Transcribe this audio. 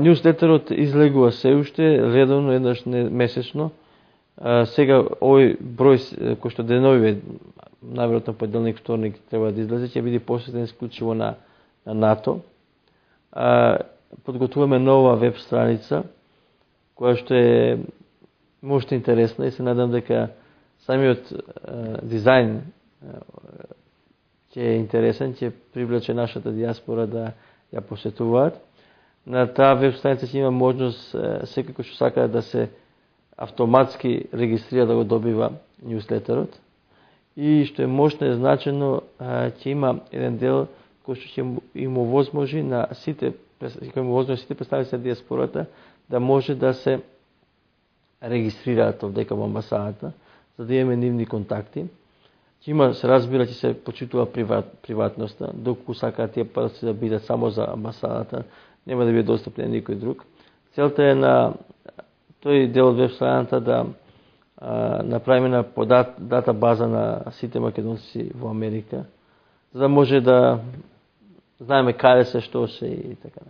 Newsletterот излегува се уште редовно еднаш месечно. Сега овој број кој што денови најверојатно понеделник, вторник треба да излезе, ќе биде посветен исклучиво на НАТО. Подготвуваме нова веб страница која што е можда интересна и се надам дека самиот дизајн ќе е интересен, ќе привлече нашата диаспора да ја посетуваат. На таа веб страница ќе има можност секој кој што сака да се автоматски регистрира да го добива ньюслетерот. И што е можно е значено, ќе има еден дел кој што ќе им овозможи на сите представници на диаспората да може да се регистрираат овдека во амбасадата, за да имаме нивни контакти. Ќе има, се разбира, ќе се почитува приватноста, доколку сакаат тие параци да бидат само за амбасадата, нема да биде достапни на никој друг. Целта е на тој дел од веб страната да направиме на дата база на сите македонци во Америка, за да може да знаеме каде се, што се и така.